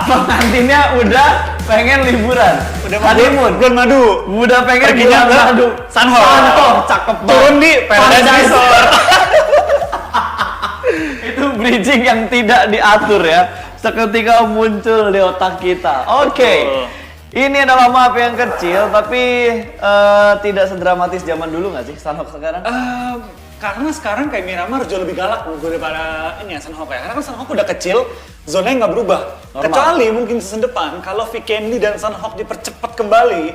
pengantinnya udah pengen liburan. Udah honeymoon. bulan madu. Udah pengen Perginya bulan ke madu. Sanhok. Sanhok, cakep banget. Turun di Paradise Resort. Itu bridging yang tidak diatur ya. Seketika muncul di otak kita. Oke. Ini adalah map yang kecil, tapi tidak sedramatis zaman dulu nggak sih Sanhok sekarang? Karena sekarang kayak Miramar jauh lebih galak daripada ini ya Sanhok ya. Karena kan Sanhok udah kecil, zonanya nggak berubah. Normal. Kecuali mungkin season depan kalau Vikendi dan Sanhok dipercepat kembali,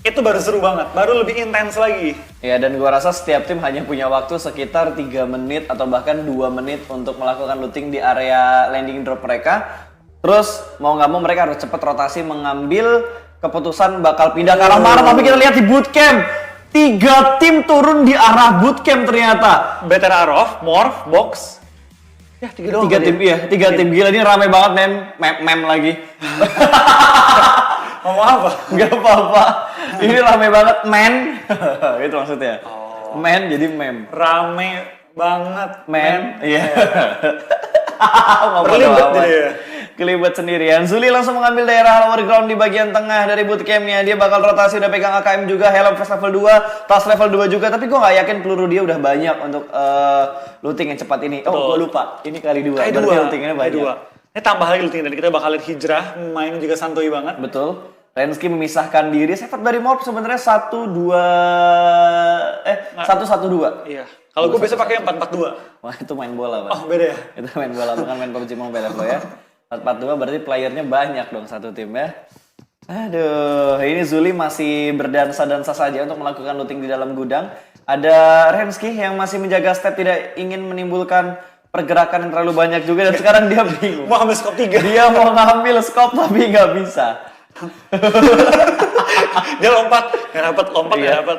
itu baru seru banget, baru lebih intens lagi. Ya, dan gua rasa setiap tim hanya punya waktu sekitar 3 menit atau bahkan 2 menit untuk melakukan looting di area landing drop mereka. Terus mau nggak mau mereka harus cepat rotasi mengambil keputusan bakal pindah ke arah mana. Tapi kita lihat di bootcamp, 3 tim turun di arah bootcamp ternyata. Better Arrow, Morph, Box. Ya, 3 doang. 3 tim, iya, 3 tim gila ini ramai banget mem lagi. Ngomong apa? Gak apa-apa. Ini ramai banget itu maksudnya. Jadi mem. Rame banget, Iya. Berlibet jadi ya. Kelibet sendirian. Zuli langsung mengambil daerah lower ground di bagian tengah dari bootcampnya. Dia bakal rotasi, udah pegang AKM juga, helm vest level 2, tas level 2 juga. Tapi gue gak yakin peluru dia udah banyak untuk looting yang cepat ini. Oh, gue lupa. Ini kali 2. Berarti lootingnya banyak. Ini tambah lagi looting dan kita bakal lihat hijrah, main juga santuy banget. Betul. Rensky memisahkan diri. Sepat dari Morph sebenarnya 1-1-2. Iya. Kalau gue biasa pakai 4-4-2. Wah, itu main bola, Pak. Oh, beda ya? Itu main bola, bukan main PUBG Mobile lo ya. 4-4-2 berarti playernya banyak dong satu tim ya. Aduh, ini Zuli masih berdansa-dansa saja untuk melakukan looting di dalam gudang. Ada Rensky yang masih menjaga step, tidak ingin menimbulkan pergerakan yang terlalu banyak juga. Dan sekarang dia bingung. Mau ambil scope 3. Dia mau ngambil scope tapi nggak bisa. Dia lompat, nggak dapat.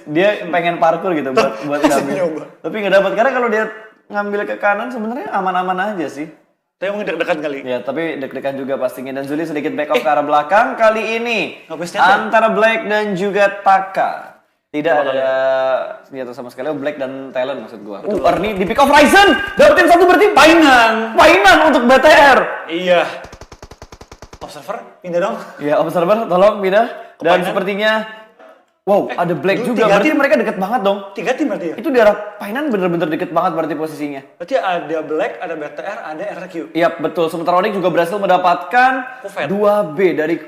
Dia pengen parkour gitu buat ngambil. Tapi nggak dapat karena kalau dia ngambil ke kanan sebenarnya aman-aman aja sih. Tapi mungkin deg-degan kali. Ya, tapi deg-degan juga pastinya. Dan Zuli sedikit back off ke arah belakang. Kali ini antara Black dan juga Taka. Tidak ada senjata sama sekali. Black dan Talon maksud gua. Ernie di pick off Ryzen. Dapetin 1 berarti Painan untuk BTR. Iya. Observer, pindah dong. Ya, Observer tolong pindah. Dan sepertinya wow, ada Black juga. Berarti mereka deket banget dong. 3 tim berarti ya? Itu di arah Painan bener-bener deket banget berarti posisinya. Berarti ada Black, ada BTR, ada RQ. Iya, betul. Sementara Onyx juga berhasil mendapatkan 2B dari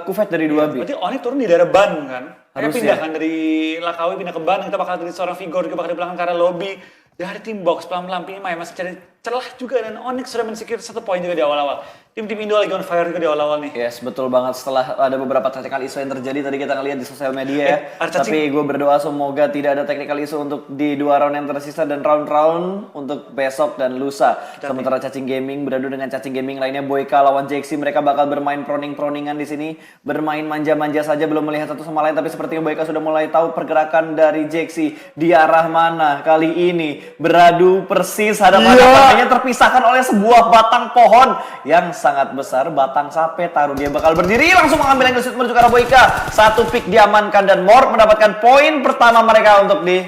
Kufet dari 2B. Berarti Onyx turun di daerah Ban kan? Harus pindah ya. kan dari Lakawi pindah ke Ban. Kita bakal lihat seorang Vigor juga bakal di belakang ke arah lobby. Dari tim box pelan-pelan Pimai masih cari celah juga dan Onyx sudah men-secure 1 poin juga di awal-awal. Tim-tim Indo lagi on fire juga di awal-awal nih. Yes, betul banget. Setelah ada beberapa technical issue yang terjadi tadi kita ngeliat di sosial media ya. Tapi gue berdoa semoga tidak ada technical issue untuk di 2 round yang tersisa dan round-round untuk besok dan lusa. Sementara Cacing Gaming beradu dengan Cacing Gaming lainnya, Boyka lawan JXC, mereka bakal bermain proning-proningan di sini, bermain manja-manja saja, belum melihat satu sama lain. Tapi sepertinya Boyka sudah mulai tahu pergerakan dari JXC di arah mana kali ini. Beradu persis hadapan-hadapannya terpisahkan oleh sebuah batang pohon yang sangat besar. Batang sape taruh, dia bakal berdiri langsung mengambil angle shoot menuju ke arah Boyka. 1 pick diamankan dan Morph mendapatkan poin pertama mereka untuk di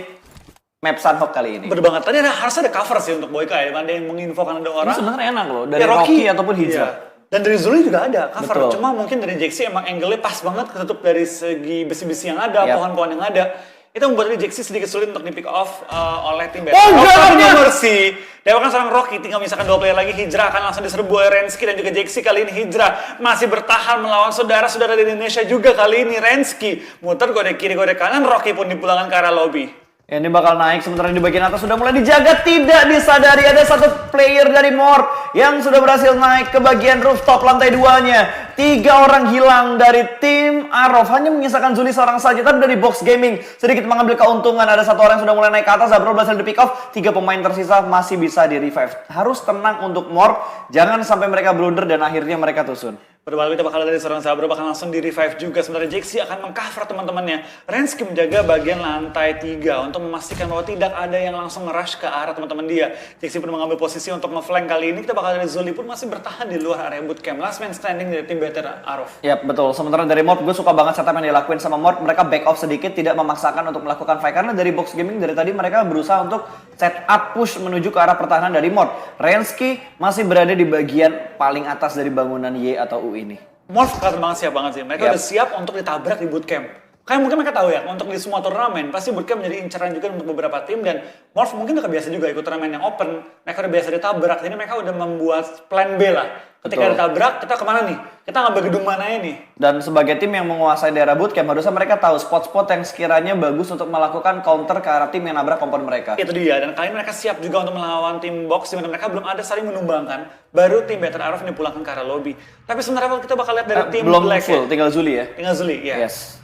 map Sanhok kali ini. Bener banget. Tadi harusnya ada cover sih untuk Boyka ya. Ada yang menginfokan ada orang. Ini sebenarnya enak loh dari Rocky ataupun Hijra. Dan dari Zuli juga ada cover. Betul. Cuma mungkin dari JXC emang angle-nya pas banget ketutup dari segi besi-besi yang ada, pohon-pohon yang ada. Itu membuat JXC sedikit sulit untuk di pick off oleh tim BTR. Tapi Mercy. Dewakan seorang Rocky, tinggal misalkan 2 player lagi. Hijra akan langsung diserbu oleh Rensky dan juga JXC. Kali ini Hijra masih bertahan melawan saudara-saudara di Indonesia juga. Kali ini Rensky muter godek kiri godek kanan. Rocky pun dipulangkan ke arah lobby. Ya, ini bakal naik, sementara di bagian atas sudah mulai dijaga. Tidak disadari ada 1 player dari Morph yang sudah berhasil naik ke bagian rooftop lantai 2-nya. 3 orang hilang dari tim Arov, hanya menyisakan Zuli seorang saja. Tapi dari Box Gaming sedikit mengambil keuntungan. Ada 1 orang yang sudah mulai naik ke atas. Zabro berhasil di pick off. 3 pemain tersisa masih bisa di revive. Harus tenang untuk Morph, jangan sampai mereka blunder dan akhirnya mereka tusun. Berbalik kita bakal dari seorang Zabra bakal langsung di revive juga. Sementara Jaxi akan mengcover teman-temannya. Rensky menjaga bagian lantai 3 untuk memastikan bahwa tidak ada yang langsung nge-rush ke arah teman-teman dia. Jaxi pun mengambil posisi untuk nge-flank kali ini. Kita bakal dari Zully pun masih bertahan di luar area bootcamp. Last man standing dari tim Better Arrof. Yap, betul. Sementara dari Mort, gue suka banget setup yang dilakuin sama Mort. Mereka back off sedikit, tidak memaksakan untuk melakukan fight. Karena dari box gaming dari tadi mereka berusaha untuk set up push menuju ke arah pertahanan dari Mort. Rensky masih berada di bagian paling atas dari bangunan Y atau U ini. Morph kelihatan banget siap banget sih. Mereka udah siap untuk ditabrak di bootcamp. Kayak mungkin mereka tahu ya, untuk di semua turnamen, pasti bootcamp menjadi incaran juga untuk beberapa tim. Dan Morph mungkin udah kebiasa juga ikut turnamen yang open. Mereka udah biasa ditabrak, jadi mereka udah membuat plan B lah. Ketika ditabrak, kita kemana nih? Kita ngambil gedung mana nih? Dan sebagai tim yang menguasai daerah bootcamp, harusnya mereka tahu spot-spot yang sekiranya bagus untuk melakukan counter ke arah tim yang nabrak kompon mereka. Itu dia, dan kali ini mereka siap juga untuk melawan tim box, dimana mereka belum ada saling menumbangkan. Baru tim Better Arrof ini pulangkan ke arah lobby. Tapi sebenarnya kita bakal lihat dari tim belum Black full, ya. tinggal Zully ya? Tinggal Zully, ya. Yes.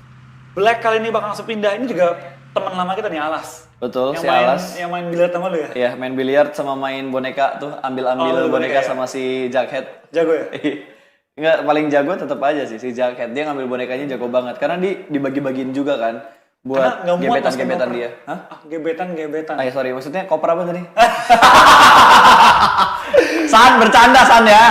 Black kali ini bakal langsung pindah, ini juga teman lama kita nih, Alas. Betul, yang si main, Alas. Yang main biliar sama lu ya? Iya, main biliar sama main boneka tuh, ambil-ambil boneka ya? sama si Jughead. Jago ya? Enggak, paling jago tetap aja sih si Jughead. Dia ngambil bonekanya jago banget karena dibagi-bagiin juga kan buat gebetan-gebetan dia. Hah? Gebetan. Ah, sorry, maksudnya koper apa tadi? San bercanda San ya.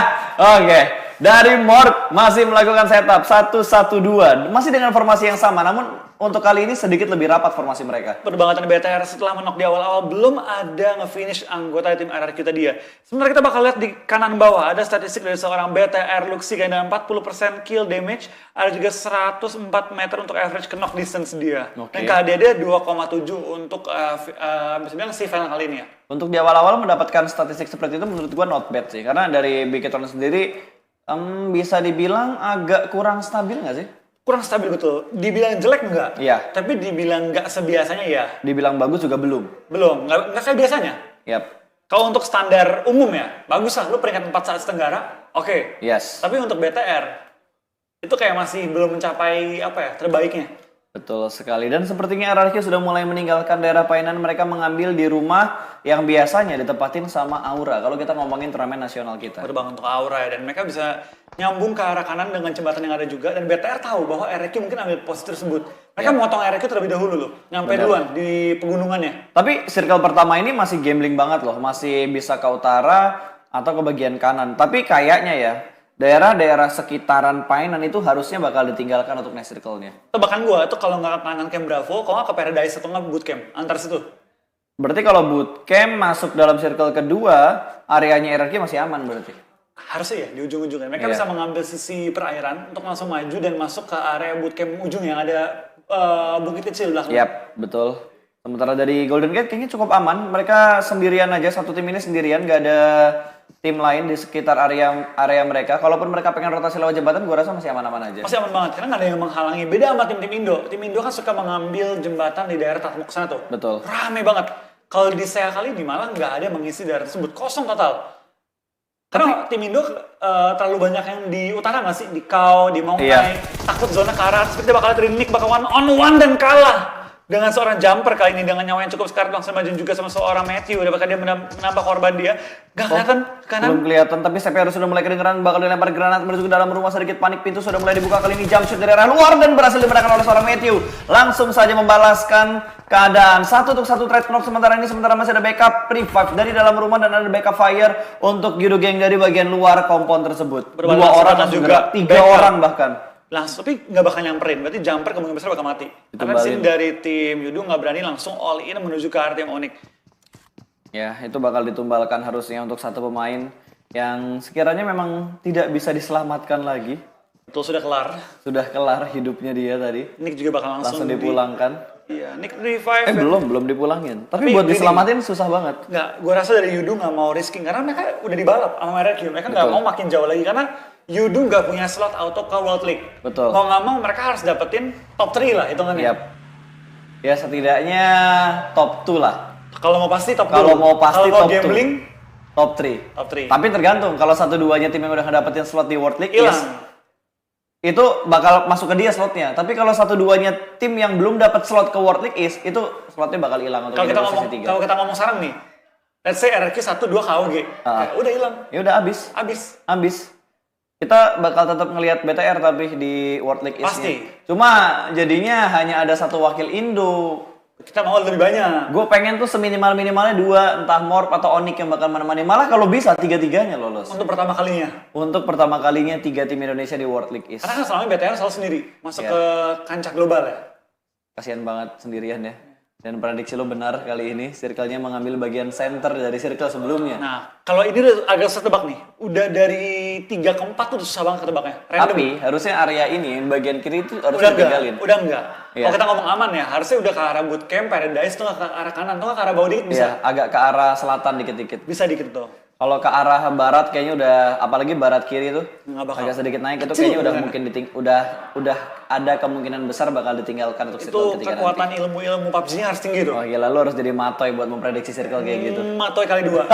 Oke. Dari Mort masih melakukan setup 1-1-2. Masih dengan formasi yang sama, namun untuk kali ini sedikit lebih rapat formasi mereka. Perbangatan BTR setelah menok di awal-awal belum ada nge-finish anggota tim RRQ tadi ya. Sementara kita bakal lihat di kanan bawah ada statistik dari seorang BTR Luxi dengan 40% kill damage, ada juga 104 meter untuk average knock distance dia. Dan KD dia 2,7 untuk bisa bilang si final kali ini ya. Untuk di awal-awal mendapatkan statistik seperti itu menurut gua not bad sih, karena dari Biggetron sendiri bisa dibilang agak kurang stabil nggak sih? Kurang stabil betul. Dibilang jelek enggak? Iya. Tapi dibilang nggak sebiasanya ya. Dibilang bagus juga belum. Belum, nggak kayak biasanya. Yap. Kalau untuk standar umum ya, bagus lah. Lu peringkat 4 saat Tenggara, oke. Yes. Tapi untuk BTR, itu kayak masih belum mencapai apa ya, terbaiknya. Betul sekali. Dan sepertinya RRQ sudah mulai meninggalkan daerah Painan. Mereka mengambil di rumah yang biasanya ditempatin sama Aura. Kalau kita ngomongin turnamen nasional kita. Berbang untuk Aura ya. Dan mereka bisa nyambung ke arah kanan dengan jembatan yang ada juga. Dan BTR tahu bahwa RRQ mungkin ambil posisi tersebut. Mereka motong RRQ terlebih dahulu loh. Nyampe duluan di pegunungannya. Tapi circle pertama ini masih gambling banget loh. Masih bisa ke utara atau ke bagian kanan. Tapi kayaknya ya, daerah-daerah sekitaran Painan itu harusnya bakal ditinggalkan untuk next circle-nya. Bahkan gua tuh kalau nggak ke kanan Camp Bravo, kalau nggak ke Paradise atau nggak Bootcamp, antar situ. Berarti kalau Bootcamp masuk dalam circle kedua, areanya RRQ masih aman berarti? Harusnya ya, di ujung-ujungnya. Mereka bisa mengambil sisi perairan untuk langsung maju dan masuk ke area Bootcamp ujung yang ada bukit kecil belakang. Yap, betul. Sementara dari Golden Gate kayaknya cukup aman. Mereka sendirian aja, satu tim ini sendirian, nggak ada tim lain di sekitar area mereka. Kalaupun mereka pengen rotasi lewat jembatan, gue rasa masih aman-aman aja. Masih aman banget, karena nggak ada yang menghalangi. Beda sama tim-tim Indo. Tim Indo kan suka mengambil jembatan di daerah Tatmuk sana tuh. Betul. Rame banget. Kalau di SEA kali ini malah nggak ada mengisi daerah tersebut. Kosong total. Karena tim Indo terlalu banyak yang di utara nggak sih? Di Kau, di Maungai. Takut zona ke arah. Seperti bakal ada Nick bakal one on one dan kalah. Dengan seorang jumper kali ini, dengan nyawa yang cukup sekarat langsung maju juga sama seorang Matthew. Udah bakal dia menambah korban dia. Gak kelihatan kanan. Belum kelihatan, tapi CPR sudah mulai kedengeran bakal dilempar granat menuju ke dalam rumah. Sedikit panik, pintu sudah mulai dibuka. Kali ini jump shoot dari arah luar dan berhasil dimenangkan oleh seorang Matthew. Langsung saja membalaskan keadaan 1 untuk 1 trade knock sementara masih ada backup revive dari dalam rumah dan ada backup fire untuk Judo Gang dari bagian luar kompon tersebut. 2 orang juga, 3 orang bahkan. Langsung, tapi nggak bakal nyamperin, berarti jumper kemungkinan besar bakal mati. Karena di sini dari tim Yudo nggak berani langsung all in menuju ke arah tim Onyx. Ya, itu bakal ditumbalkan harusnya untuk satu pemain yang sekiranya memang tidak bisa diselamatkan lagi. Betul, sudah kelar. Sudah kelar hidupnya dia tadi. Nick juga bakal langsung dipulangkan. Iya, Nick revive. Belum dipulangin. Tapi buat diselamatin susah banget. Nggak, gue rasa dari Yudo nggak mau risking karena mereka udah dibalap sama RRQ. Mereka nggak mau makin jauh lagi karena Yudo nggak punya slot auto ke World League. Betul. Mau nggak mau mereka harus dapetin top 3 lah hitungannya. Yap. Ya setidaknya top 2 lah. Kalau mau pasti top 2. Kalau mau pasti top 2. Gambling, top 3. Top 3. Tapi tergantung kalau 1-2-nya tim yang udah ngedapetin slot di World League hilang. Itu bakal masuk ke dia slotnya. Tapi kalau 1-2-nya tim yang belum dapat slot ke World League East, itu slotnya bakal hilang untuk posisi 3. Kalau kita ngomong sekarang nih, let's say RRQ 1-2 KOG. Udah hilang. Ya udah habis. Kita bakal tetap ngelihat BTR tapi di World League East. Pasti. Cuma jadinya hanya ada satu wakil Indo. Kita mau lebih banyak. Gue pengen tuh seminimal-minimalnya 2, entah Morph atau Onyx yang bakal menemani. Malah kalau bisa 3-3-nya lolos. Untuk pertama kalinya. Untuk pertama kalinya 3 tim Indonesia di World League East. Karena kan selama BTR selalu sendiri masuk ke kancah global ya. Kasihan banget sendirian ya. Dan prediksi lo benar kali ini, circle-nya mengambil bagian center dari circle sebelumnya. Nah, kalau ini udah agak susah tebak nih. Udah dari 3 ke 4 tuh susah banget ketebaknya. Random. Tapi harusnya area ini, yang bagian kiri itu harusnya ditinggalin. Udah enggak. Iya. Kalau kita ngomong aman ya, harusnya udah ke arah bootcamp, Paradise tuh ke arah kanan, tuh ke arah bawah dikit bisa. Iya, agak ke arah selatan dikit-dikit. Bisa dikit tuh. Kalau ke arah barat kayaknya udah, apalagi barat kiri tuh Nggak bakal. agak sedikit naik, itu Kecil kayaknya udah beneran. mungkin udah ada kemungkinan besar bakal ditinggalkan untuk Itu circle ketiga kekuatan nanti. ilmu-ilmu PUBG-nya harus tinggi tuh. Oh gila, lo harus jadi Matoy buat memprediksi circle kayak gitu. Matoy kali 2.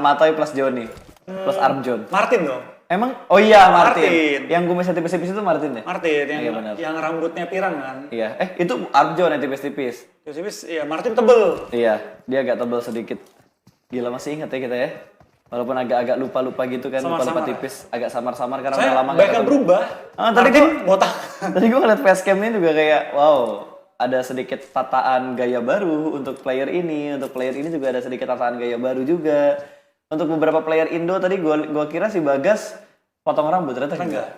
Matoy plus Johnny, plus Armjon. Martin dong. Emang? Oh iya Martin. Martin. Yang kumisnya tipis-tipis itu Martin ya? Martin yang Iya, benar. yang rambutnya pirang kan. Iya. itu Armjon yang tipis-tipis. Terus ya Martin tebel. Iya, dia agak tebal sedikit. Gila masih ingat ya kita ya? Walaupun agak-agak lupa-lupa gitu kan, lupa-lupa Samar-samar. tipis, agak samar-samar karena Saya udah lama banyak yang ketemu. berubah. Tadi Martin botak. Tadi gue ngeliat facecam-nya juga kayak, wow, ada sedikit tataan gaya baru untuk player ini juga ada sedikit tataan gaya baru juga. Untuk beberapa player Indo tadi gue kira si Bagas potong rambut, ternyata Enggak.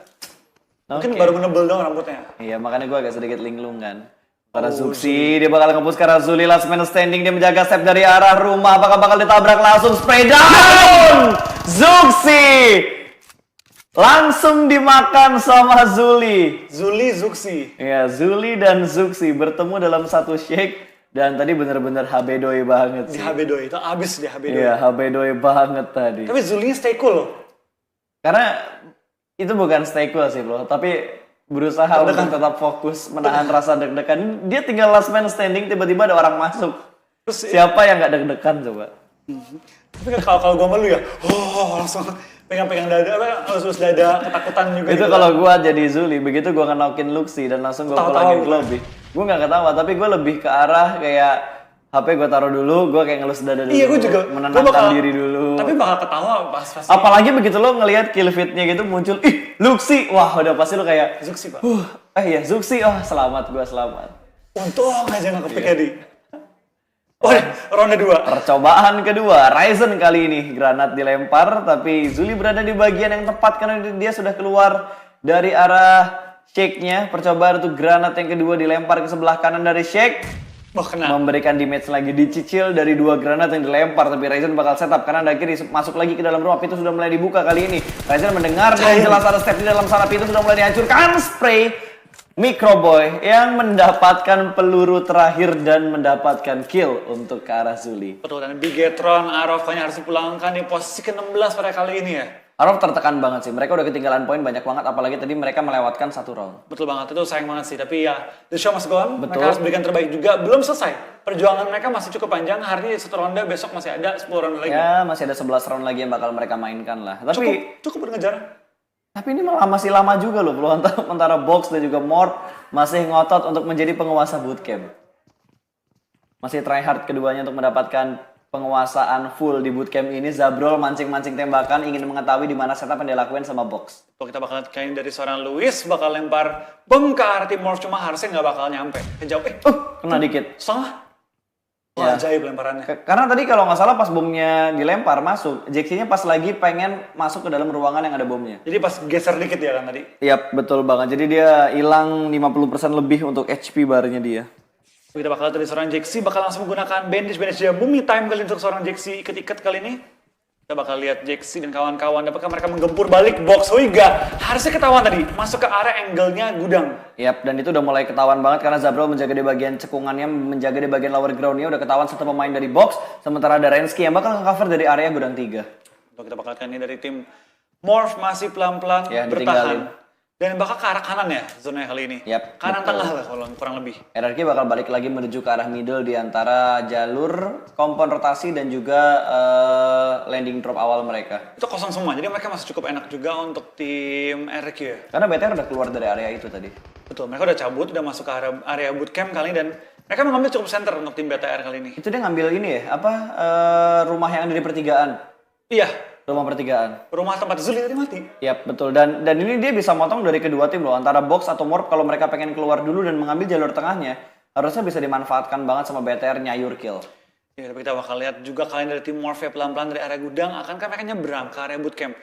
Oke. Mungkin baru menebel dong rambutnya. Iya, makanya gue agak sedikit linglung kan. Karena Zuxi, dia bakal nge-push karena Zuli last man standing, dia menjaga step dari arah rumah, apakah bakal ditabrak langsung spray down! Zuxi! Langsung dimakan sama Zuli. Zuli Zuxi. Ya, Zuli dan Zuxi bertemu dalam satu shake dan tadi bener-bener habedoy banget Di sih. Habedoy itu abis di Habedoy. Iya, habedoy banget tadi. Tapi Zuli stay cool loh. Karena itu bukan stay cool sih bro, tapi berusaha untuk tetap fokus menahan rasa deg-degan. Dia tinggal last man standing, tiba-tiba ada orang masuk. Terus Siapa yang nggak deg-degan coba? tapi kan kalau gua malu ya, langsung pegang-pegang dada, halus dada, ketakutan juga. Itu gitu. kalau gua jadi Zuli, begitu gua ngenokin Luxi dan langsung gua Tawa-tawa pulangin ke lobby. Gua nggak ketawa, tapi gua lebih ke arah kayak HP gua taruh dulu, gua kayak ngelus dada dulu. Iya, gua juga. Menenangkan diri dulu. Tapi bakal ketawa pas Apalagi begitu lo ngelihat kill feed-nya gitu muncul, ih Luxi, wah udah pasti lo kayak, Zuxi pak. iya Zuxi, oh selamat gua selamat. Untung aja nggak kepik Iya. di. Oh, ronde 2. Percobaan kedua, Ryzen kali ini granat dilempar, tapi Zuli berada di bagian yang tepat karena dia sudah keluar dari arah Shake-nya. Percobaan untuk granat yang kedua dilempar ke sebelah kanan dari Shake, Wah, kena. memberikan damage lagi, dicicil dari 2 granat yang dilempar, tapi Ryzen bakal setup karena ada kiri masuk lagi ke dalam rumah. Pintu sudah mulai dibuka kali ini. Ryzen mendengar dengan jelas ada step di dalam sana, pintu sudah mulai dihancurkan. Spray Microboy yang mendapatkan peluru terakhir dan mendapatkan kill untuk ke arah Zuli. Betul, dan Bigetron, Arofanya harus dipulangkan di posisi ke-16 pada kali ini ya. Arov tertekan banget sih, mereka udah ketinggalan poin banyak banget, apalagi tadi mereka melewatkan 1 round. Betul banget, itu sayang banget sih. Tapi ya, the show must go on. Betul. Mereka harus berikan terbaik juga. Belum selesai. Perjuangan mereka masih cukup panjang. Hari ini 1 ronde, besok masih ada 10 ronde lagi. Ya, masih ada 11 round lagi yang bakal mereka mainkan lah. Cukup berkejar. Tapi ini malah masih lama juga loh, bro. Antara Box dan juga Morph masih ngotot untuk menjadi penguasa bootcamp. Masih tryhard keduanya untuk mendapatkan penguasaan full di bootcamp ini. Zabrol mancing-mancing tembakan, ingin mengetahui di mana setup yang dilakuin sama Box. Kalau kita bakal kain dari seorang Luis, bakal lempar bom ke arah tim Morph, cuma harusnya nggak bakal nyampe. Kejauh, Kena dikit. setengah. Ya. Wah, ajaib lemparannya. Karena tadi kalau nggak salah pas bomnya dilempar masuk, Jaxi-nya pas lagi pengen masuk ke dalam ruangan yang ada bomnya. Jadi pas geser dikit ya kan tadi. Iya, betul banget. Jadi dia hilang 50% lebih untuk HP barnya dia. Kita bakal lihat dari seorang Jaxi bakal langsung menggunakan bandage dia Mummy time kali untuk seorang Jaxi ikat-ikat kali ini. Kita bakal lihat Jaxi dan kawan-kawan apakah mereka menggempur balik Box Hoiga. Harusnya ketahuan tadi masuk ke area angle-nya gudang. Yap, dan itu udah mulai ketahuan banget karena Zabrol menjaga di bagian cekungannya, menjaga di bagian lower ground-nya, udah ketahuan satu pemain dari Box, sementara ada Rensky yang bakal nge-cover dari area gudang 3. Untuk kita bakal lihat ini dari tim Morph masih pelan-pelan Ya, bertahan. Dan bakal ke arah kanan ya zonanya kali ini. Yap, Kanan betul. tengah lah kalau kurang lebih. RRQ bakal balik lagi menuju ke arah middle di antara jalur kompon rotasi dan juga landing drop awal mereka. Itu kosong semua, jadi mereka masih cukup enak juga untuk tim RQ ya. Karena BTR udah keluar dari area itu tadi. Betul, mereka udah cabut, udah masuk ke area bootcamp kali ini dan mereka mengambil cukup center untuk tim BTR kali ini. Itu dia ngambil ini ya, rumah yang ada di pertigaan. Iya, Rumah pertigaan. Rumah tempat Zuli tadi mati. Yap, betul. Dan ini dia bisa motong dari kedua tim loh. Antara Box atau Morp kalau mereka pengen keluar dulu dan mengambil jalur tengahnya. Harusnya bisa dimanfaatkan banget sama BTR nyayur kill. Ya, tapi kita bakal lihat juga kalian dari tim Morphe pelan-pelan dari area gudang. Akankah mereka nyebrang ke area bootcamp?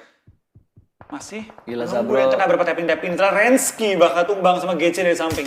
Masih? Gila Zabro. Kena berapa tapping-tapping. Ternyata Rensky bakal tumbang sama GC dari samping.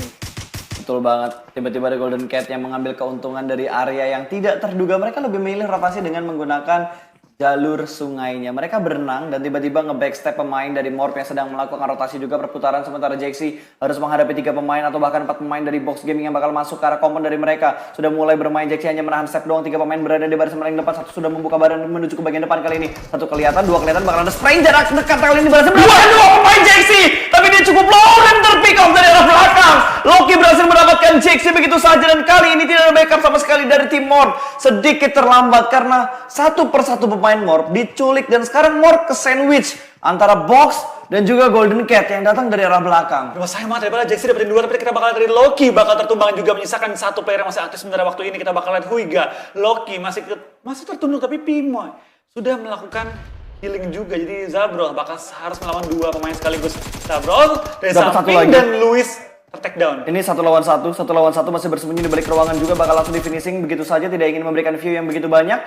Betul banget. Tiba-tiba ada Golden Cat yang mengambil keuntungan dari area yang tidak terduga. Mereka lebih memilih rotasi dengan menggunakan jalur sungainya. Mereka berenang dan tiba-tiba nge-backstep pemain dari Morp yang sedang melakukan rotasi juga perputaran, sementara Jaxi harus menghadapi 3 pemain atau bahkan 4 pemain dari Box Gaming yang bakal masuk ke arah kompon dari mereka. Sudah mulai bermain, Jaxi hanya menahan step doang. 3 pemain berada di barisan paling depan, satu sudah membuka badan menuju ke bagian depan kali ini. Satu kelihatan, 2 kelihatan, bakal ada spray jarak dekat kali ini barisan mendapatkan 2 pemain Jaxi. Tapi dia cukup low dan terpick off dari arah belakang. Loki berhasil mendapatkan Jaxi begitu saja dan kali ini tidak ada backup sama sekali dari tim Morp. Sedikit terlambat karena satu persatu pemain Morp diculik dan sekarang Morp ke sandwich antara Box dan juga Golden Cat yang datang dari arah belakang. Cuma sayang banget daripada Jaxi dapetin 2, tapi kita bakal dari Loki bakal tertumbang juga menyisakan 1 player yang masih aktif sementara waktu ini kita bakal lihat Huiga. Loki masih tertunduk tapi Pimoy sudah melakukan healing juga, jadi Zabro bakal harus melawan 2 pemain sekaligus. Zabro dari samping dan Luis ter-take down. Ini 1 lawan 1 masih bersembunyi di balik ruangan juga, bakal langsung di finishing begitu saja, tidak ingin memberikan view yang begitu banyak.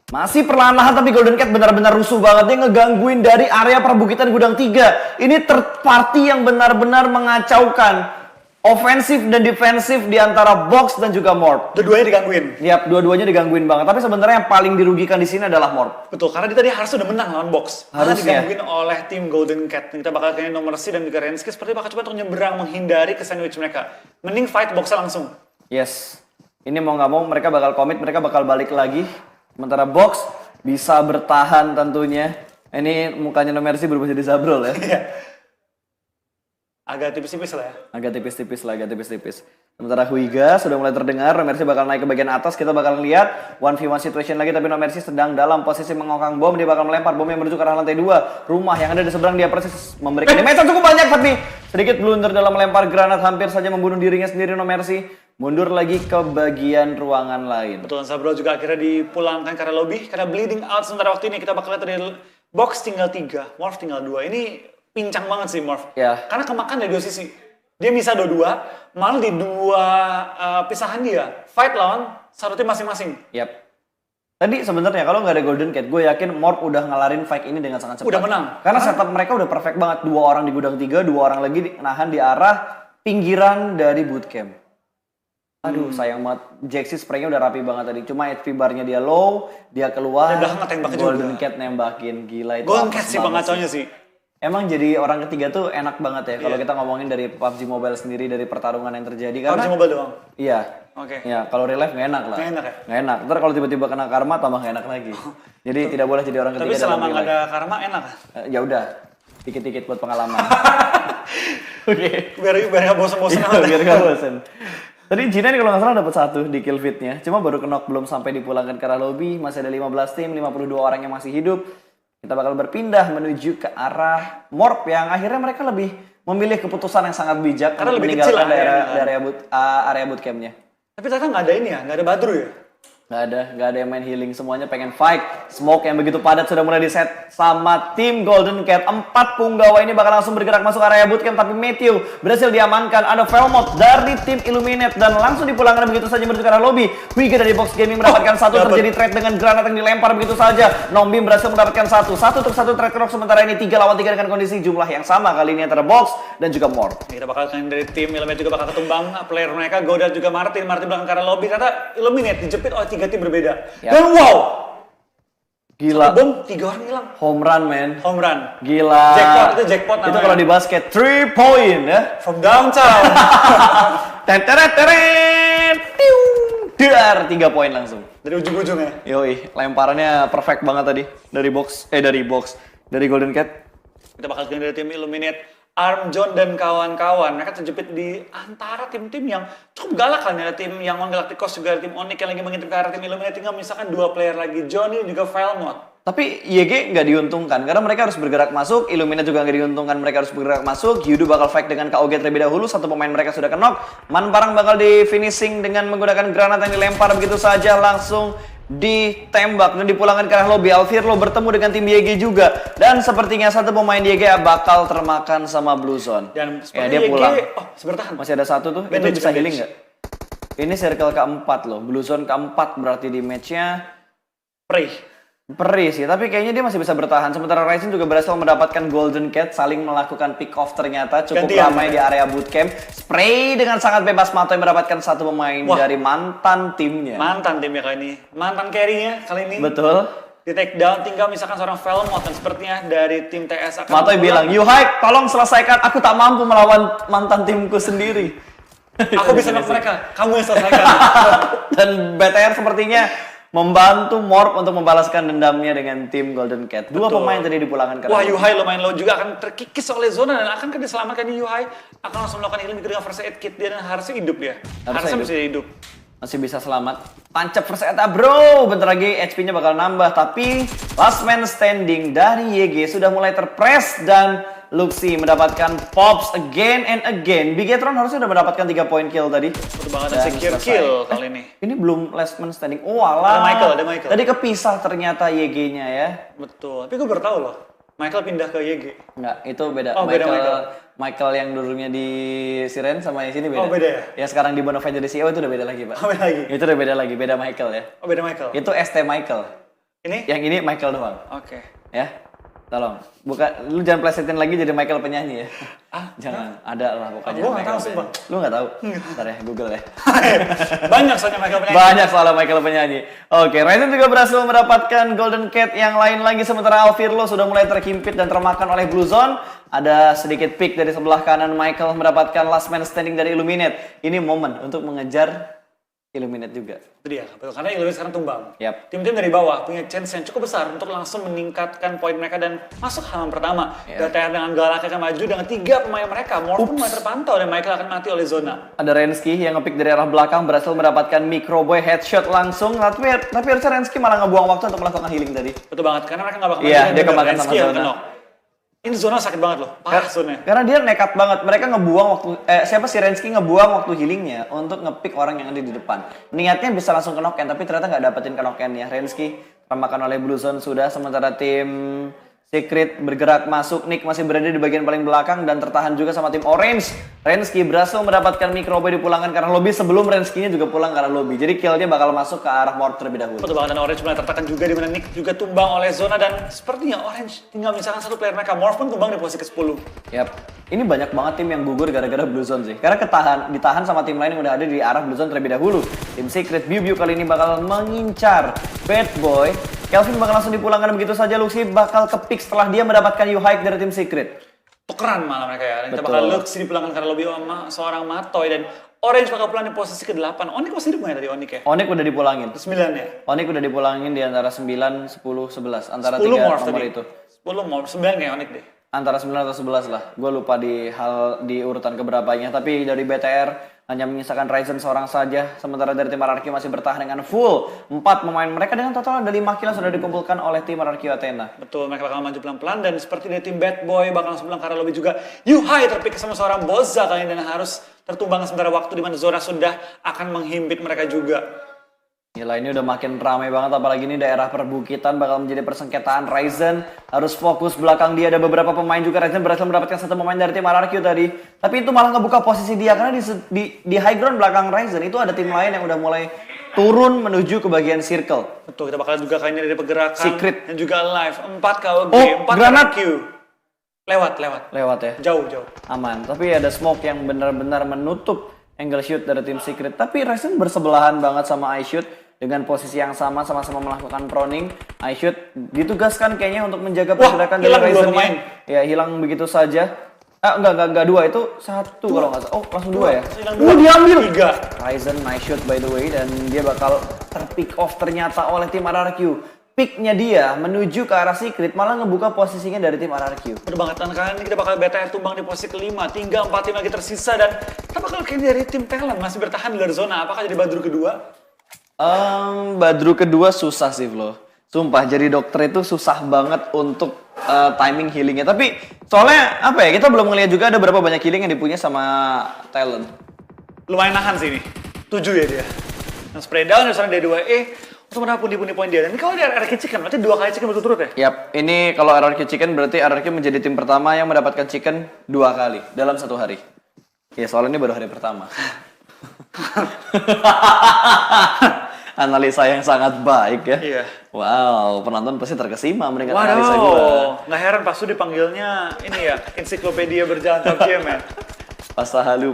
Masih perlahan-lahan tapi Golden Cat benar-benar rusuh banget. Dia ngegangguin dari area perbukitan gudang 3. Ini third party yang benar-benar mengacaukan ofensif dan defensif di antara Box dan juga Morp. Dua-duanya digangguin. Yap, dua-duanya digangguin banget. Tapi sebenarnya yang paling dirugikan di sini adalah Morp. Betul, karena dia tadi harus udah menang lawan Box. Harusnya digangguin oleh tim Golden Cat. Kita bakal kayaknya nomor C dan juga Rensky seperti bakal coba untuk nyebrang menghindari ke sandwich mereka. Mending fight Box-nya langsung. Yes. Ini mau nggak mau mereka bakal komit, mereka bakal balik lagi. Sementara Box bisa bertahan tentunya. Ini mukanya No Mercy berubah jadi Zabrol ya. Agak tipis-tipis lah ya. Agak tipis-tipis. Sementara Huiga sudah mulai terdengar. No Mercy bakal naik ke bagian atas. Kita bakal lihat 1v1 situation lagi. Tapi No Mercy sedang dalam posisi mengokang bom. Dia bakal melempar bom yang menuju ke arah lantai 2. Rumah yang ada di seberang dia persis memberikan damage cukup banyak. Tapi sedikit blunder dalam melempar granat. Hampir saja membunuh dirinya sendiri No Mercy. Mundur lagi ke bagian ruangan lain. Betul, Zabro juga akhirnya dipulangkan karena lobby. Karena bleeding out sementara waktu ini kita bakal lihat dari Box tinggal 3. Morph tinggal 2. Ini pincang banget sih Morph. Ya. Karena kemakan dari 2 sisi. Dia bisa 2-2, malah di 2 pisahan dia. Fight lawan satu tim masing-masing. Yap. Tadi sebenarnya kalau nggak ada Golden Cat, gue yakin Morp udah ngelarin fight ini dengan sangat cepat. Udah menang. Karena setup mereka udah perfect banget. 2 orang di gudang 3, 2 orang lagi nahan di arah pinggiran dari bootcamp. Aduh, sayang banget. Jaxi spraynya udah rapi banget tadi. Cuma HP bar-nya dia low, dia keluar. Dia tembak Golden juga. Cat nembakin, gila itu. Golden Cat sih pengacaunya sih. Emang jadi orang ketiga tuh enak banget ya. Kalau kita ngomongin dari PUBG Mobile sendiri, dari pertarungan yang terjadi. Karena PUBG Mobile doang? Iya. Oke. Ya, kalau real life nggak enak lah. Nggak enak ya? Nggak enak. Ntar kalau tiba-tiba kena karma tambah nggak enak lagi. Jadi tidak boleh jadi orang ketiga. Tapi selama nggak ada karma enak kan? Ya udah, dikit-dikit buat pengalaman. Oke. Biar nggak bosen-bosen amat. Biar nggak bosen. Tadi Jinan kalau nggak salah dapat 1 di kill feed-nya. Cuma baru knock, belum sampai dipulangkan ke arah lobby. Masih ada 15 tim, 52 orang yang masih hidup. Kita bakal berpindah menuju ke arah Morp yang akhirnya mereka lebih memilih keputusan yang sangat bijak karena untuk lebih kecil meninggalkan lah area bootcampnya. Tapi ternyata nggak ada ini ya, nggak ada Badru ya? Nggak ada yang main healing, semuanya pengen fight. Smoke yang begitu padat sudah mulai di-set sama tim Golden Cat. 4 punggawa ini bakal langsung bergerak masuk area bootcamp, tapi Matthew berhasil diamankan. Ada Velmot dari tim Illuminate dan langsung dipulangkan begitu saja menuju ke arah lobby. Huiga dari Box Gaming mendapatkan 1, terjadi trade dengan granat yang dilempar begitu saja. Nombim berhasil mendapatkan 1 untuk 1 trade knock, sementara ini 3 lawan 3 dengan kondisi jumlah yang sama kali ini antara Box dan juga Morp. Kita bakal dari tim Illuminate juga bakal ketumbang player mereka, Godard juga Martin belakang ke arah lobby. Ternyata Illuminate dijepit oleh 3 tim berbeda. Yap. Dan wow, gila. Satu bom, 3 orang hilang. Home run, man. Home run. Gila. Jackpot namanya. Itu kalau di basket 3 point ya. From downtown. Teret. Dar 3 poin langsung. Dari ujung-ujungnya. Yoi, lemparannya perfect banget tadi dari Golden Cat. Kita bakal dari tim Illuminate. Arm John dan kawan-kawan, mereka terjepit di antara tim-tim yang cukup galak kan ya. Tim yang On Galacticos juga ada tim Onyx yang lagi mengintip ke arah tim Illuminate. Tinggal misalkan 2 player lagi, Johnny juga Velmot. Tapi YG nggak diuntungkan karena mereka harus bergerak masuk, Illuminate juga nggak diuntungkan, mereka harus bergerak masuk. Yudu bakal fight dengan KOG terlebih dahulu, 1 pemain mereka sudah knock. Man Parang bakal di finishing dengan menggunakan granat yang dilempar begitu saja langsung ditembak dan dipulangkan ke arah lobby. Alfirlo bertemu dengan tim YG juga. Dan sepertinya satu pemain YG bakal termakan sama Blue Zone. Dan ya, dia YG, pulang. bertahan. Masih ada satu tuh, itu bisa healing nggak? Ini circle keempat loh, Blue Zone keempat berarti di matchnya. Perih sih, tapi kayaknya dia masih bisa bertahan. Sementara Ryzen juga berhasil mendapatkan Golden Cat, saling melakukan pick off ternyata. Cukup ramai di area bootcamp. Spray dengan sangat bebas Matoy mendapatkan satu pemain dari mantan timnya. Mantan timnya kali ini, mantan carry-nya kali ini. Betul. Di take down tinggal misalkan seorang Velmot dan sepertinya dari tim TS akan Matoy bilang, Yuhai tolong selesaikan, aku tak mampu melawan mantan timku sendiri. Aku bisa knock mereka, kamu yang selesaikan. Dan BTR sepertinya membantu Morph untuk membalaskan dendamnya dengan tim Golden Cat. Dua pemain tadi dipulangkan ke. Wah, Yuhai lumayan low juga, akan terkikis oleh zona dan akan diselamatkan di Yuhai. Akan langsung melakukan healing dengan first aid kit dia dan harusnya hidup dia. Harusnya bisa hidup. Masih bisa selamat. Tancap first aid bro. Bentar lagi HP-nya bakal nambah. Tapi last man standing dari YG sudah mulai terpress dan Luxi mendapatkan pops again and again. Bigetron harusnya udah mendapatkan 3 poin kill tadi. Betul banget, dan secure kill kali ini. Ini belum last man standing. Oh alah. Ada Michael. Tadi kepisah ternyata YG-nya ya. Betul. Tapi gue baru tahu loh. Michael pindah ke YG. Enggak, itu beda. Oh, beda Michael. Michael yang dulunya di Siren sama yang sini beda. Oh, beda ya? Ya sekarang di Bonafide jadi CEO itu udah beda lagi, Pak. Oh, beda lagi? Itu udah beda lagi, beda Michael ya. Oh, beda Michael? Itu ST Michael. Ini? Yang ini Michael doang. Oke. Ya, tolong. Lu jangan plesetin lagi jadi Michael penyanyi ya. Jangan, ada lah pokoknya. Gue nggak tahu sih, Bang. Lu nggak tahu? Ntar ya, Google ya. Banyak soalnya Michael penyanyi. Banyak soalnya Michael penyanyi. Oke, Ryzen juga berhasil mendapatkan Golden Cat yang lain lagi. Sementara Alfirlo sudah mulai terhimpit dan termakan oleh Blue Zone. Ada sedikit pick dari sebelah kanan. Michael mendapatkan last man standing dari Illuminate. Ini momen untuk mengejar Illuminate juga. Itu dia, betul. Karena Illuminate sekarang tumbang. Yap. Tim-tim dari bawah punya chance yang cukup besar untuk langsung meningkatkan poin mereka dan masuk halaman pertama. BTR dengan galak akan maju dengan 3 pemain mereka. Morph pun mulai terpantau dan Michael akan mati oleh zona. Ada Rensky yang nge-pick dari arah belakang berhasil mendapatkan Micro Boy headshot langsung. Tapi harusnya Rensky malah ngebuang waktu untuk melakukan healing tadi. Betul banget, karena mereka nggak bakal Iya, dia kemakan sama zona. Ini zona sakit banget loh, parah zonanya. Karena dia nekat banget, mereka ngebuang waktu, si Rensky ngebuang waktu healingnya untuk nge-pick orang yang ada di depan. Niatnya bisa langsung ke knock-in, tapi ternyata nggak dapetin ke knock-in-nya. Rensky termakan oleh Blue Zone sudah, sementara tim Secret bergerak masuk. Nick masih berada di bagian paling belakang dan tertahan juga sama tim Orange. Rensky berhasil mendapatkan Microboy dipulangkan ke arah lobby sebelum Rensky-nya juga pulang ke arah lobby. Jadi kill-nya bakal masuk ke arah Morph terlebih dahulu. Betul banget, dan Orange mulai tertekan juga di mana Nick juga tumbang oleh zona dan sepertinya Orange tinggal misalkan satu player mereka. Morph pun tumbang di posisi ke-10. Yap. Ini banyak banget tim yang gugur gara-gara Blue Zone sih. Karena ditahan sama tim lain yang udah ada di arah Blue Zone terlebih dahulu. Tim Secret Biu kali ini bakal mengincar Bad Boy. Kelvin bakal langsung dipulangkan begitu saja. Luxi bakal kepick setelah dia mendapatkan U-Hike dari tim Secret. Tukeran malah mereka ya. Dan kita bakal Luxi dipulangkan karena lobby sama seorang Matoy dan Orange bakal pulang di posisi ke-8. Onik masih hidup nggak tadi Onik ya? Onik udah dipulangin. 9 ya? Onik udah dipulangin di antara 9, 10, 11. Antara 10 3 Morph nomor tadi. itu. 10 Morph, 9 kayak Onik deh. Antara 9 atau 11 lah. Gue lupa di urutan keberapanya. Tapi dari BTR hanya menyisakan Ryzen seorang saja. Sementara dari tim RRQ masih bertahan dengan full 4 pemain mereka dengan total ada 5 kill sudah dikumpulkan oleh tim RRQ Athena. Betul, mereka bakal maju pelan-pelan dan seperti dari tim Bad Boy bakal langsung pulang karena lobby juga. Yuhai terpick sama seorang Boza kali ini dan harus tertumbang sementara waktu di mana Zora sudah akan menghimpit mereka juga. Gila, ini udah makin ramai banget, apalagi ini daerah perbukitan bakal menjadi persengketaan. Ryzen harus fokus, belakang dia ada beberapa pemain juga. Ryzen berhasil mendapatkan satu pemain dari tim RRQ tadi, tapi itu malah ngebuka posisi dia karena di high ground belakang Ryzen itu ada tim lain yang udah mulai turun menuju ke bagian circle. Betul, kita bakal juga kali ini dari pergerakan Secret dan juga live 4 KOG, 4 granat RRQ. Lewat ya, jauh aman. Tapi ada smoke yang benar-benar menutup angle shoot dari tim Secret. Tapi Ryzen bersebelahan banget sama iShoot dengan posisi yang sama-sama melakukan proning. iShoot ditugaskan kayaknya untuk menjaga pergerakan dari Ryzen. Ya, hilang begitu saja. Enggak 2, itu 1 kalau nggak salah. Oh, langsung 2 ya? Diambil! 3. Ryzen nice shoot by the way, dan dia bakal terpick off ternyata oleh tim RRQ. Picknya dia menuju ke arah Secret, malah ngebuka posisinya dari tim RRQ. Bener banget, dan kali ini kita bakal BTR tumbang di posisi ke-5. Tinggal 4 tim lagi tersisa dan kita bakal kayak dari tim Talent masih bertahan di luar zona. Apakah jadi Badru kedua? Badru kedua susah sih Flo. Sumpah, jadi dokter itu susah banget untuk timing healingnya. Tapi soalnya apa ya, kita belum ngeliat juga ada berapa banyak healing yang dipunya sama Talent. Lumayan nahan sih ini. 7 ya dia. Nah, spray down dari sana D2E. untuk mendapat pundi-pundi poin dia. Dan ini kalau di RRQ Chicken, berarti 2 kali chicken berturut-turut ya? Yap, ini kalau RRQ Chicken berarti RRQ menjadi tim pertama yang mendapatkan chicken 2 kali dalam 1 hari. Ya, soalnya ini baru hari pertama. Analisa yang sangat baik ya. Iya. Wow, penonton pasti terkesima mendengar Waduh, analisa gue. nggak heran pas itu dipanggilnya ini ya, ensiklopedia berjalan PUBG ya. Pasahalu.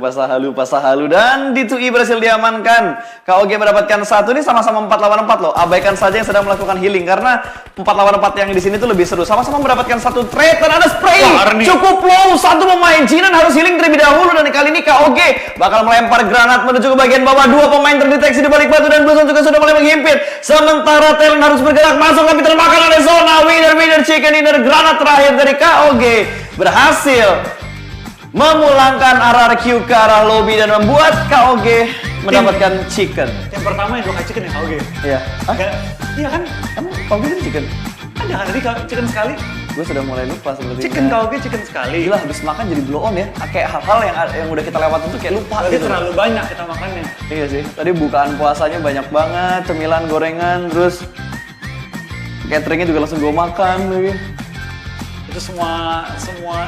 Dan D2E berhasil diamankan. KOG mendapatkan 1, ini sama-sama 4 lawan 4 loh. Abaikan saja yang sedang melakukan healing, karena 4 lawan 4 yang di sini tuh lebih seru. Sama-sama mendapatkan 1 trade dan ada spray. Cukup low, 1 pemain Jinan harus healing terlebih dahulu. Dan kali ini KOG bakal melempar granat menuju ke bagian bawah. 2 pemain terdeteksi di balik batu dan Bluezone juga sudah mulai menghimpit. Sementara Talon harus bergerak masuk, tapi termakan oleh zona. Winner chicken dinner, granat terakhir dari KOG berhasil memulangkan RRQ ke arah lobby dan membuat KOG mendapatkan chicken. Yang pertama yang 2 kali chicken ya KOG? Iya. Iya kan? Emang KOG kan chicken? Ada kan tadi chicken sekali? Gue sudah mulai lupa sepertinya. Chicken KOG chicken sekali. Gila, habis makan jadi blow on ya. Kayak hal-hal yang udah kita lewatin tuh kayak lupa Berarti gitu. terlalu banyak kita makannya. Iya sih. Tadi bukaan puasanya banyak banget, cemilan, gorengan, terus cateringnya juga langsung gue makan lagi. Itu semua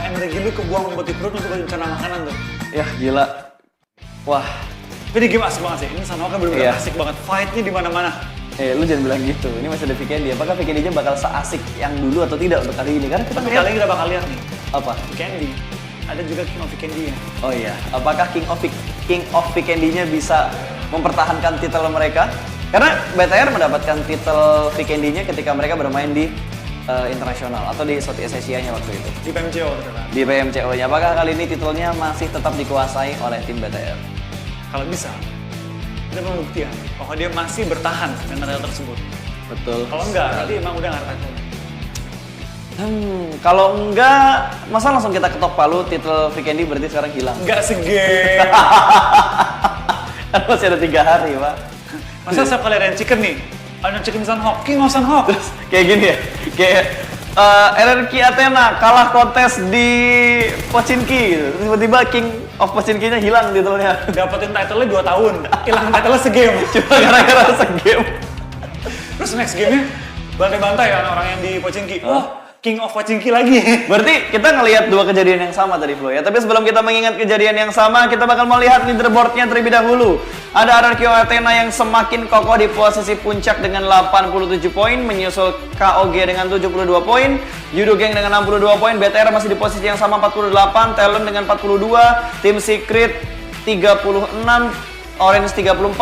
energi lu kebuang buat di perut untuk rencana makanan tuh. Ya gila. Wah. Tapi di game asik banget sih. Ini Sanhok kan bener-bener Iya. asik banget. Fight-nya di mana-mana. Lu jangan bilang gitu. Ini masih ada Vikendi. Apakah Vikendi-nya bakal seasik yang dulu atau tidak untuk kali ini? Karena kita Tapi melihat kali ini kita bakal lihat nih. apa? Candy. Ada juga King of Candy ya. Oh iya. Apakah King of Vikendi-nya bisa mempertahankan titel mereka? Karena BTR mendapatkan titel Vikendi-nya ketika mereka bermain di internasional atau di Southeast Asia-nya waktu itu. Di PMCO ternyata. Di PMCO-nya. Apakah kali ini titelnya masih tetap dikuasai oleh tim BTR? Kalau bisa, kita membuktikan bahwa dia masih bertahan dengan title tersebut. Betul. Kalau enggak, nanti emang udah nggak ada title. Kalau enggak, masa langsung kita ketok palu titel Vikendi berarti sekarang hilang? Enggak segeng. Kan masih ada 3 hari, Pak. Masa setiap kali ada yang chicken nih, ada chicken Sanhok, King of Sanhok. Kayak gini ya, kayak RRQ Athena kalah kontes di Pochinki gitu. Tiba-tiba King of Pochinki-nya hilang titelnya. Dapetin title-nya 2 tahun, hilang title-nya segame. Cuma gara-gara segame. Terus next game-nya bantai-bantai kan orang yang di Pochinki. Wah, King of Pochinki lagi. Berarti kita ngelihat 2 kejadian yang sama tadi, Flo ya. Tapi sebelum kita mengingat kejadian yang sama, kita bakal melihat leaderboard-nya terlebih dahulu. Ada RRQ Athena yang semakin kokoh di posisi puncak dengan 87 poin, menyusul KOG dengan 72 poin, Yudo Gang dengan 62 poin, BTR masih di posisi yang sama 48, Talon dengan 42, Tim Secret 36, Orange 34,